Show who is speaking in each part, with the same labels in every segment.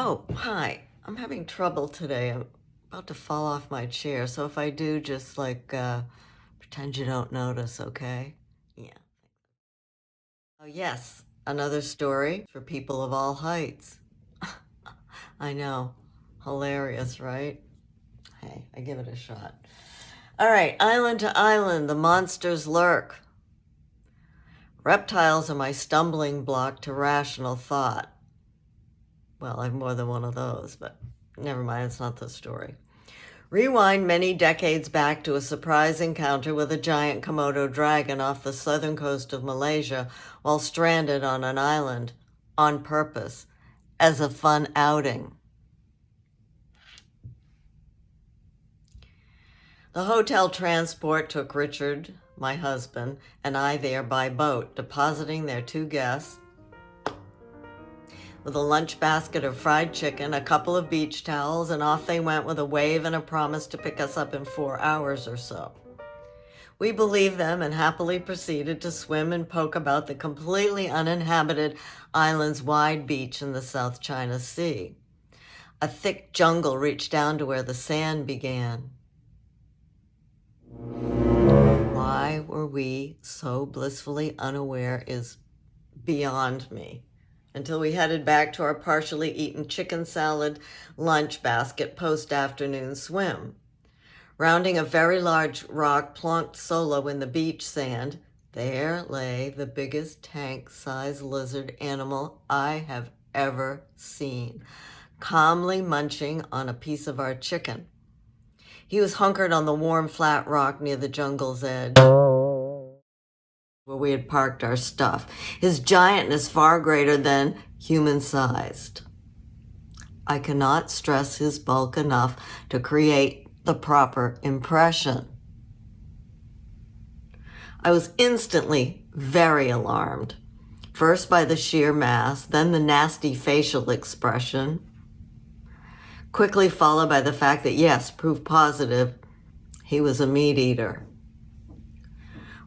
Speaker 1: Oh, hi. I'm having trouble today. I'm about to fall off my chair, so if I do, just pretend you don't notice, okay? Yeah. Oh, yes. Another story for people of all heights. I know. Hilarious, right? Hey, I give it a shot. All right, island to island, the monsters lurk. Reptiles are my stumbling block to rational thought. Well, I have more than one of those, but never mind, it's not the story. Rewind many decades back to a surprise encounter with a giant Komodo dragon off the southern coast of Malaysia while stranded on an island on purpose as a fun outing. The hotel transport took Richard, my husband, and I there by boat, depositing their two guests with a lunch basket of fried chicken, a couple of beach towels, and off they went with a wave and a promise to pick us up in 4 hours or so. We believed them and happily proceeded to swim and poke about the completely uninhabited island's wide beach in the South China Sea. A thick jungle reached down to where the sand began. Why were we so blissfully unaware is beyond me, until we headed back to our partially eaten chicken salad lunch basket post-afternoon swim. Rounding a very large rock plonked solo in the beach sand, there lay the biggest tank-sized lizard animal I have ever seen, calmly munching on a piece of our chicken. He was hunkered on the warm, flat rock near the jungle's edge, where we had parked our stuff. His giantness far greater than human-sized. I cannot stress his bulk enough to create the proper impression. I was instantly very alarmed, first by the sheer mass, then the nasty facial expression, quickly followed by the fact that, yes, proof positive, he was a meat eater.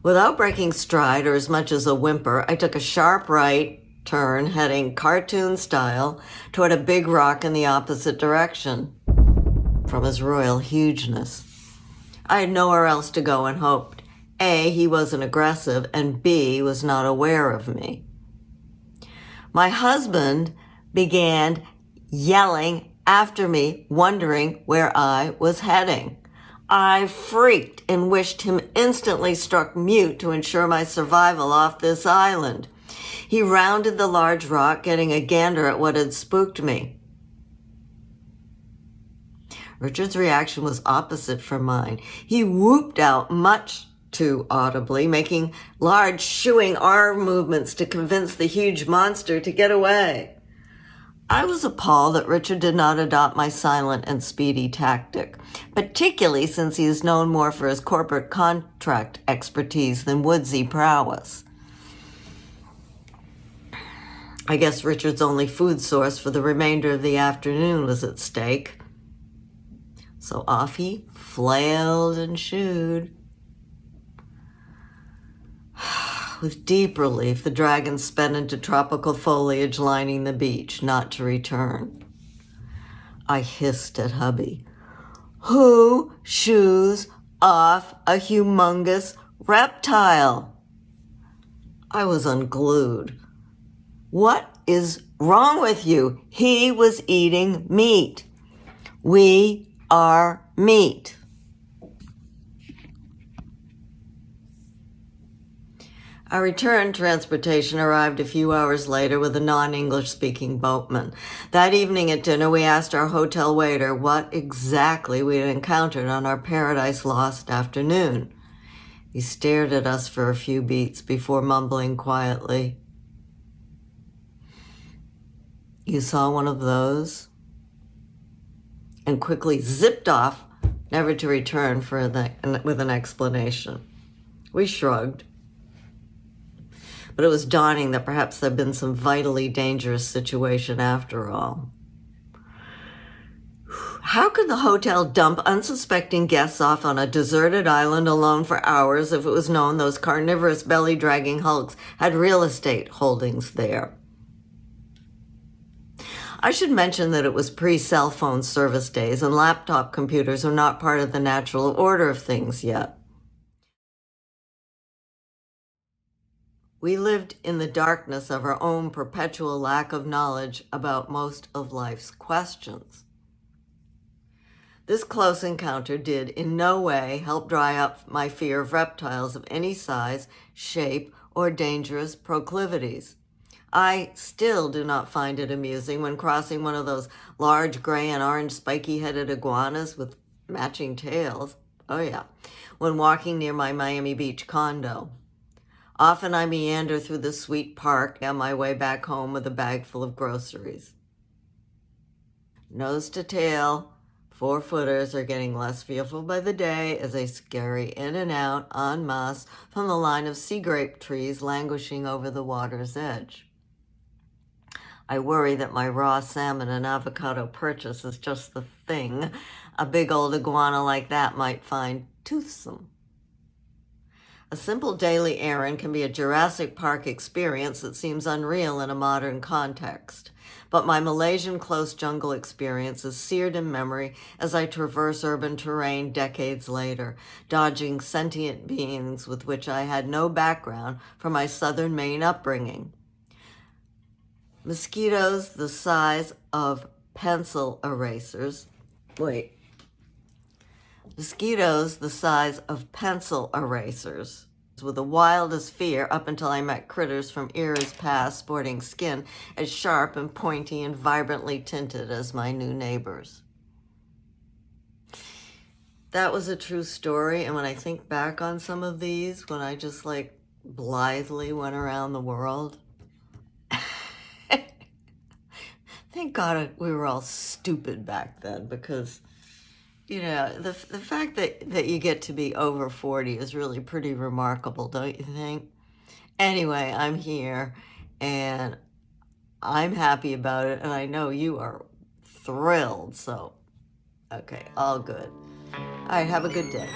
Speaker 1: Without breaking stride or as much as a whimper, I took a sharp right turn, heading cartoon style toward a big rock in the opposite direction from his royal hugeness. I had nowhere else to go and hoped, A, he wasn't aggressive, and B, was not aware of me. My husband began yelling after me, wondering where I was heading. I freaked and wished him instantly struck mute to ensure my survival off this island. He rounded the large rock, getting a gander at what had spooked me. Richard's reaction was opposite from mine. He whooped out much too audibly, making large shooing arm movements to convince the huge monster to get away. I was appalled that Richard did not adopt my silent and speedy tactic, particularly since he is known more for his corporate contract expertise than woodsy prowess. I guess Richard's only food source for the remainder of the afternoon was at stake. So off he flailed and shooed. With deep relief, the dragon sped into tropical foliage lining the beach, not to return. I hissed at hubby. Who shoos off a humongous reptile? I was unglued. What is wrong with you? He was eating meat. We are meat. Our return transportation arrived a few hours later with a non-English speaking boatman. That evening at dinner, we asked our hotel waiter what exactly we had encountered on our Paradise Lost afternoon. He stared at us for a few beats before mumbling quietly, "You saw one of those?" and quickly zipped off, never to return with an explanation. We shrugged. But it was dawning that perhaps there had been some vitally dangerous situation after all. How could the hotel dump unsuspecting guests off on a deserted island alone for hours if it was known those carnivorous belly-dragging hulks had real estate holdings there? I should mention that it was pre-cell phone service days and laptop computers are not part of the natural order of things yet. We lived in the darkness of our own perpetual lack of knowledge about most of life's questions. This close encounter did in no way help dry up my fear of reptiles of any size, shape, or dangerous proclivities. I still do not find it amusing when crossing one of those large gray and orange spiky-headed iguanas with matching tails. Oh yeah, when walking near my Miami Beach condo. Often I meander through the sweet park on my way back home with a bag full of groceries. Nose to tail, 4-footers are getting less fearful by the day as they scurry in and out en masse from the line of sea grape trees languishing over the water's edge. I worry that my raw salmon and avocado purchase is just the thing a big old iguana like that might find toothsome. A simple daily errand can be a Jurassic Park experience that seems unreal in a modern context. But my Malaysian close jungle experience is seared in memory as I traverse urban terrain decades later, dodging sentient beings with which I had no background from my southern Maine upbringing. Mosquitoes the size of pencil erasers. Mosquitoes the size of pencil erasers. With the wildest fear up until I met critters from eras past sporting skin as sharp and pointy and vibrantly tinted as my new neighbors. That was a true story, and when I think back on some of these, when I just blithely went around the world, thank God we were all stupid back then, because the fact that you get to be over 40 is really pretty remarkable, don't you think? Anyway, I'm here, and I'm happy about it, and I know you are thrilled, so, okay, all good. All right, have a good day.